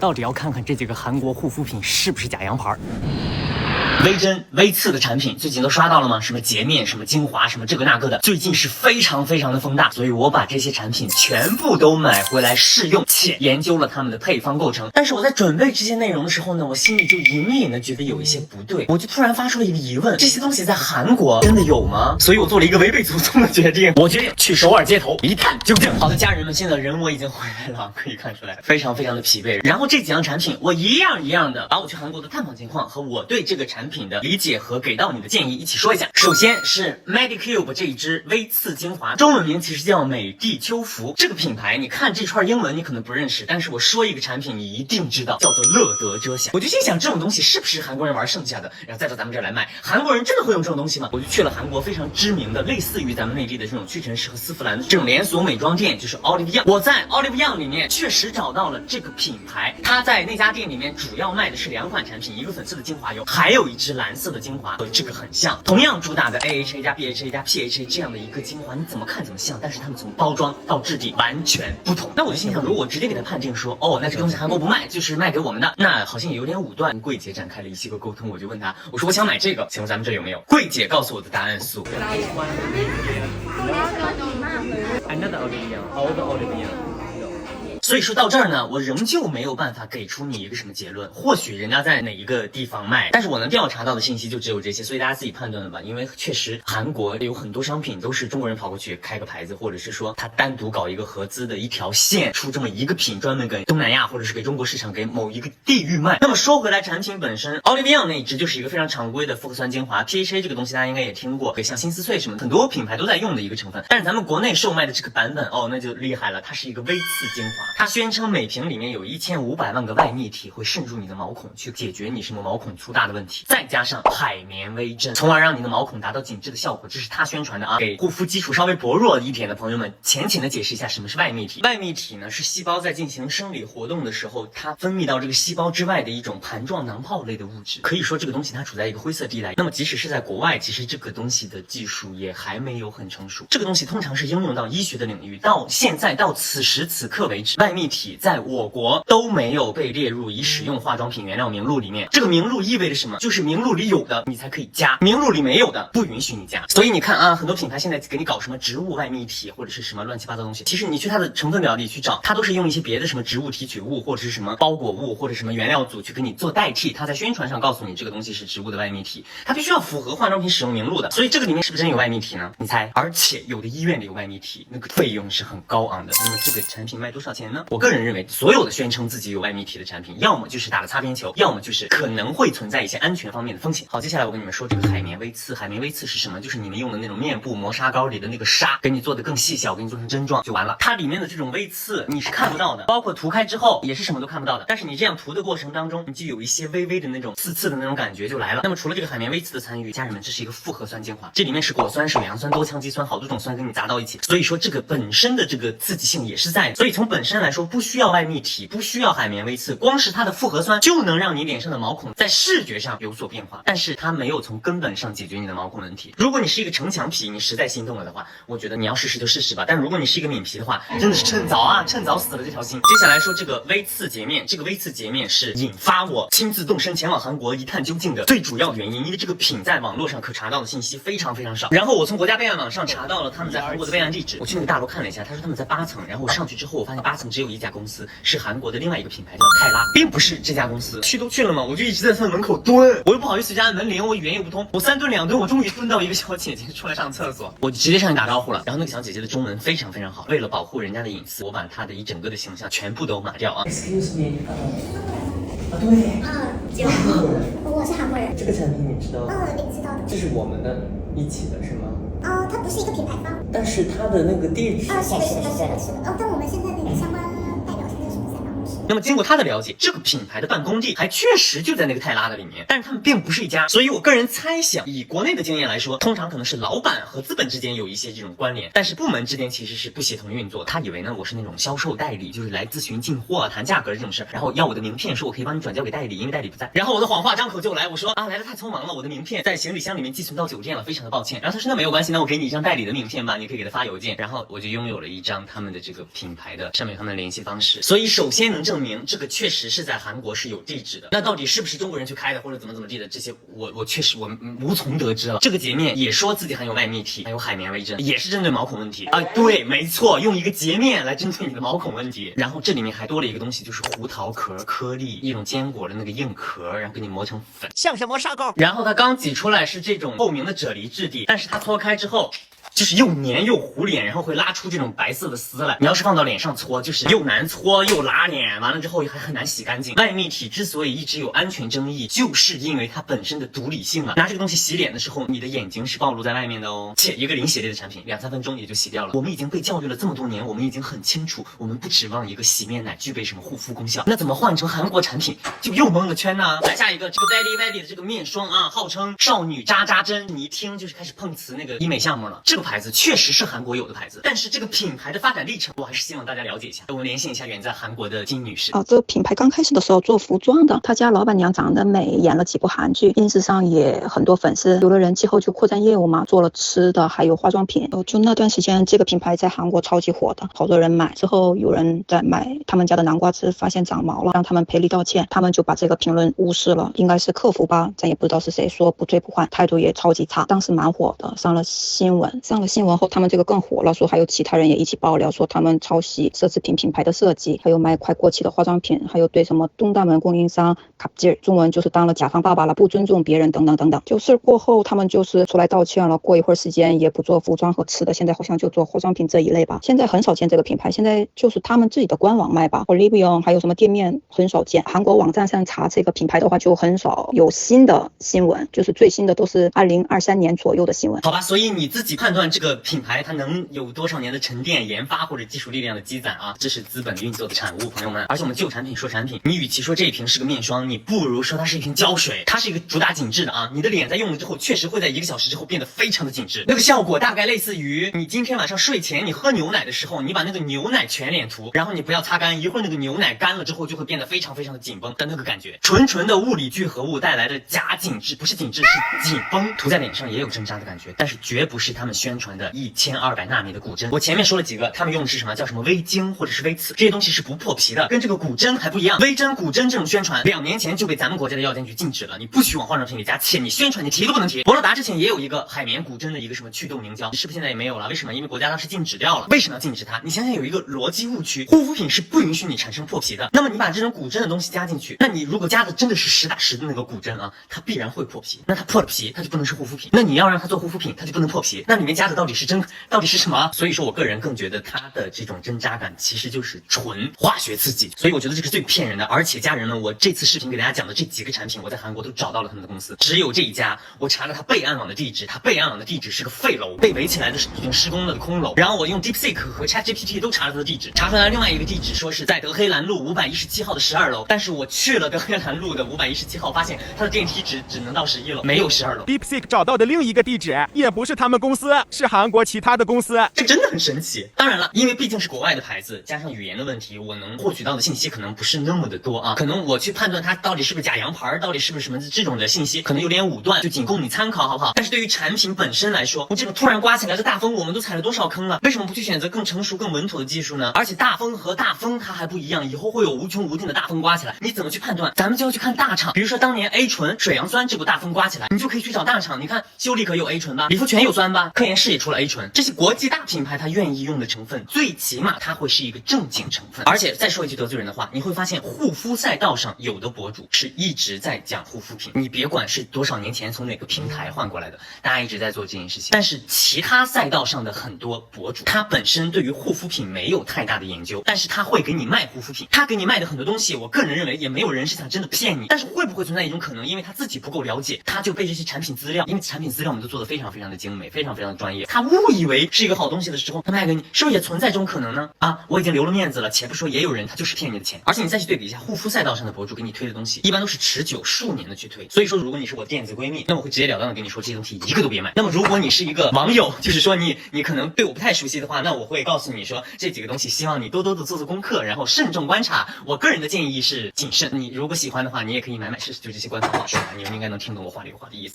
到底要看看这几个韩国护肤品是不是假洋牌。微针、微刺的产品最近都刷到了吗？什么洁面、什么精华、什么这个那个的，最近是非常的风大，所以我把这些产品全部都买回来试用，且研究了它们的配方构成。但是我在准备这些内容的时候呢，我心里就隐隐的觉得有一些不对，我就突然发出了一个疑问：这些东西在韩国真的有吗？所以我做了一个违背祖宗的决定，我决定去首尔街头一探究竟。好的，家人们，现在人我已经回来了，可以看出来非常的疲惫。然后这几样产品，我一样的把我去韩国的探访情况和我对这个产品的理解和给到你的建议一起说一下。首先是 Medicube 这一支微刺精华，中文名其实叫美的秋服。这个品牌你看这串英文你可能不认识，但是我说一个产品你一定知道，叫做乐得遮瑕。我就心想这种东西是不是韩国人玩剩下的，然后再到咱们这儿来卖？韩国人真的会用这种东西吗？我就去了韩国非常知名的类似于咱们内地的这种屈臣氏和丝芙兰的这种连锁美妆店，就是 Olive Young。我在 Olive Young 里面确实找到了这个品牌，它在那家店里面主要卖的是2款产品，一个粉色的精华油，还有一支蓝色的精华，和这个很像，同样主打的 AHA 加 BHA 加 PHA 这样的一个精华，你怎么看怎么像，但是它们从包装到质地完全不同。那我就心想，如果我直接给他判定说，哦，那这个东西韩国不卖，就是卖给我们的，那好像也有点武断。柜姐展开了一系列沟通，我就问他，我说我想买这个，请问咱们这有没有？柜姐告诉我的答案是 Another Olive Young, all the Olive Young。所以说到这儿呢，我仍旧没有办法给出你一个什么结论。或许人家在哪一个地方卖，但是我能调查到的信息就只有这些，所以大家自己判断了吧。因为确实韩国有很多商品都是中国人跑过去开个牌子，或者是说他单独搞一个合资的一条线，出这么一个品，专门给东南亚或者是给中国市场给某一个地域卖。那么说回来，产品本身 Olive Young 那一支就是一个非常常规的复合酸精华 PHA 这个东西大家应该也听过，像新丝萃什么很多品牌都在用的一个成分。但是咱们国内售卖的这个版本哦，那就厉害了，它是一个微刺精华，它宣称每瓶里面有1500万个外泌体会渗入你的毛孔，去解决你什么毛孔粗大的问题，再加上海绵微针，从而让你的毛孔达到紧致的效果，这是他宣传的啊。给护肤基础稍微薄弱一点的朋友们，浅的解释一下什么是外泌体。外泌体呢是细胞在进行生理活动的时候，它分泌到这个细胞之外的一种盘状囊泡类的物质，可以说这个东西它处在一个灰色地带。那么即使是在国外，其实这个东西的技术也还没有很成熟。这个东西通常是应用到医学的领域，到现在到此时此刻为止，外泌体在我国都没有被列入已使用化妆品原料名录里面。这个名录意味着什么？就是名录里有的你才可以加，名录里没有的不允许你加。所以你看啊，很多品牌现在给你搞什么植物外泌体或者是什么乱七八糟东西，其实你去它的成分表里去找，它都是用一些别的什么植物提取物或者是什么包裹物或者什么原料组去给你做代替，它在宣传上告诉你这个东西是植物的外泌体，它必须要符合化妆品使用名录的。所以这个里面是不是真有外泌体呢？你猜？而且有的医院里有外泌体，那个费用是很高昂的。那么这个产品卖多少钱呢？我个人认为，所有的宣称自己有外泌体的产品，要么就是打了擦边球，要么就是可能会存在一些安全方面的风险。好，接下来我跟你们说这个海绵微刺。海绵微刺是什么？就是你们用的那种面部磨砂膏里的那个砂，给你做的更细小，给你做成针状就完了。它里面的这种微刺你是看不到的，包括涂开之后也是什么都看不到的。但是你这样涂的过程当中，你就有一些微微的那种刺的那种感觉就来了。那么除了这个海绵微刺的参与，家人们，这是一个复合酸精华，这里面是果酸、水杨酸、多羟基酸，好多种酸跟你砸到一起，所以说这个本身的这个刺激性也是在的。所以从本身来说，不需要外泌体，不需要海绵微刺，光是它的复合酸就能让你脸上的毛孔在视觉上有所变化，但是它没有从根本上解决你的毛孔问题。如果你是一个城墙皮，你实在心动了的话，我觉得你要试试就试试吧。但如果你是一个敏皮的话，真的是趁早啊，趁早死了这条心。接下来说这个微刺洁面，这个微刺洁面是引发我亲自动身前往韩国一探究竟的最主要原因，因为这个品在网络上可查到的信息非常少。然后我从国家备案网上查到了他们在韩国的备案地址，我去那个大楼看了一下，他说他们在8层，然后我上去之后，我发现8层只有一家公司，是韩国的另外一个品牌叫泰拉，并不是这家公司。去都去了嘛，我就一直在他们门口蹲，我又不好意思加门铃，我语言又不通，我3蹲2蹲，我终于蹲到一个小姐姐出来上厕所，我就直接上去打招呼了。然后那个小姐姐的中文非常好，为了保护人家的隐私，我把她的一整个的形象全部都码掉啊。Excuse me，对，我是韩国人。这个产品你知道吗？你知道的。这是我们的一起的是吗？它不是一个品牌方，但是它的那个地址。是的。但我们现在那个相关代表现在是不在办公室。那么经过他的了解，这个品牌的办公地还确实就在那个泰拉的里面，但是他们并不是一家，所以我个人猜想，以国内的经验来说，通常可能是老板和资本之间有一些这种关联，但是部门之间其实是不协同运作。他以为呢我是那种销售代理，就是来咨询进货谈价格这种事，然后要我的名片，说我可以帮你转交给代理，因为代理不在。然后我的谎话张口就来，我说来的太匆忙了，我的名片在行李箱里面寄存到酒店了，非常的抱歉。然后他说那没有关系，那我给你一张代理的名片吧，你可以给他发邮件。然后我就拥有了一张他们的这个品牌的上面有他们的联系方式。所以首先能证证明这个确实是在韩国是有地址的。那到底是不是中国人去开的，或者怎么地的，这些我确实无从得知了。这个洁面也说自己含有外泌体，含有海绵微针，也是针对毛孔问题啊。对，没错，用一个洁面来针对你的毛孔问题。然后这里面还多了一个东西，就是胡桃壳颗粒，一种坚果的那个硬壳，然后给你磨成粉，像什么砂膏？然后它刚挤出来是这种透明的啫喱质地，但是它搓开之后就是又黏又糊脸，然后会拉出这种白色的丝来。你要是放到脸上搓，就是又难搓又拉脸，完了之后还很难洗干净。外泌体之所以一直有安全争议，就是因为它本身的毒理性啊。拿这个东西洗脸的时候，你的眼睛是暴露在外面的哦。且一个零血类的产品，2-3分钟也就洗掉了。我们已经被教育了这么多年，我们已经很清楚，我们不指望一个洗面奶具备什么护肤功效。那怎么换成韩国产品，就又蒙了圈呢？来下一个，这个 Valley 的这个面霜啊，号称少女渣渣针，你一听就是开始碰瓷那个医美项目了。这个牌子确实是韩国有的牌子，但是这个品牌的发展历程，我还是希望大家了解一下。我们连线一下远在韩国的金女士。这个品牌刚开始的时候做服装的，他家老板娘长得美，演了几部韩剧，ins上也很多粉丝，有了人气后就扩展业务嘛，做了吃的，还有化妆品。就那段时间，这个品牌在韩国超级火的，好多人买。之后有人在买他们家的南瓜汁，发现长毛了，让他们赔礼道歉，他们就把这个评论无视了，应该是客服吧，咱也不知道是谁，说不退不换，态度也超级差。当时蛮火的，上了新闻后，他们这个更火了，说还有其他人也一起爆料，说他们抄袭奢侈品品牌的设计，还有卖快过期的化妆品，还有对什么东大门供应商卡劲，中文就是当了甲方爸爸了，不尊重别人等等等等。就事过后，他们就是出来道歉了，过一会儿时间也不做服装和吃的，现在好像就做化妆品这一类吧。现在很少见这个品牌，现在就是他们自己的官网卖吧 ，Olivion 还有什么店面很少见。韩国网站上查这个品牌的话，就很少有新的新闻，就是最新的都是2023年左右的新闻。好吧，所以你自己判断这个品牌它能有多少年的沉淀、研发或者技术力量的积攒啊？这是资本运作的产物，朋友们。而且我们就产品说产品，你与其说这一瓶是个面霜，你不如说它是一瓶胶水。它是一个主打紧致的啊，你的脸在用了之后，确实会在1个小时之后变得非常的紧致。那个效果大概类似于你今天晚上睡前你喝牛奶的时候，你把那个牛奶全脸涂，然后你不要擦干，一会儿那个牛奶干了之后就会变得非常非常的紧绷的那个感觉。纯的物理聚合物带来的假紧致，不是紧致是紧绷，涂在脸上也有针扎的感觉，但是绝不是他们宣传的1200纳米的骨针。我前面说了几个，他们用的是什么？叫什么微晶或者是微刺，这些东西是不破皮的，跟这个骨针还不一样。微针、骨针这种宣传，2年前就被咱们国家的药监局禁止了，你不许往化妆品里加，且你宣传你提都不能提。博乐达之前也有一个海绵骨针的一个什么祛痘凝胶，是不是现在也没有了？为什么？因为国家当时禁止掉了。为什么要禁止它？你想想有一个逻辑误区，护肤品是不允许你产生破皮的。那么你把这种骨针的东西加进去，那你如果加的真的是实打实的那个骨针啊，它必然会破皮。那它破了皮，它就不能是护肤品。那你要让它做护肤品，它就不能破皮。那里面加的到底是针，到底是什么？所以说我个人更觉得它的这种针扎感其实就是纯化学刺激，所以我觉得这是最骗人的。而且家人们，我这次视频给大家讲的这几个产品，我在韩国都找到了他们的公司，只有这一家。我查了它备案网的地址，它备案网的地址是个废楼，被围起来的已经施工了的空楼。然后我用 DeepSeek 和 ChatGPT 都查了它的地址，查出来另外一个地址说是在德黑兰路517号的12楼，但是我去了德黑兰路的517号，发现它的电梯只能到11楼，没有12楼。DeepSeek 找到的另一个地址也不是他们公司，是韩国其他的公司，这真的很神奇。当然了，因为毕竟是国外的牌子，加上语言的问题，我能获取到的信息可能不是那么的多啊。可能我去判断它到底是不是假洋牌，到底是不是什么这种的信息，可能有点武断，就仅供你参考，好不好？但是对于产品本身来说，我这个突然刮起来的大风，我们都踩了多少坑了？为什么不去选择更成熟、更稳妥的技术呢？而且大风和大风它还不一样，以后会有无穷无尽的大风刮起来，你怎么去判断？咱们就要去看大厂，比如说当年 A 醇、水杨酸这股大风刮起来，你就可以去找大厂。你看修丽可有 A 醇吧，理肤泉有酸吧，科颜氏也出了 A 醇，这些国际大品牌它愿意用的成分，最起码它会是一个正经成分。而且再说一句得罪人的话，你会发现护肤赛道上有的博主是一直在讲护肤品，你别管是多少年前从哪个平台换过来的，大家一直在做这件事情。但是其他赛道上的很多博主，他本身对于护肤品没有太大的研究，但是他会给你卖护肤品，他给你卖的很多东西，我个人认为也没有人是想真的骗你。但是会不会存在一种可能，因为他自己不够了解，他就被这些产品资料，因为产品资料我们都做得非常非常的精美，非常非常的专业，他误以为是一个好东西的时候，他卖给你，是不是也存在这种可能呢？啊，我已经留了面子了，且不说也有人他就是骗你的钱。而且你再去对比一下护肤赛道上的博主给你推的东西，一般都是持久数年的去推。所以说，如果你是我电子闺蜜，那我会直截了当的跟你说，这些东西一个都别买。那么如果你是一个网友，就是说你可能对我不太熟悉的话，那我会告诉你说这几个东西，希望你多多的做功课，然后慎重观察。我个人的建议是谨慎。你如果喜欢的话，你也可以买试试，就这些官方话术，你们应该能听懂我话里有话的意思。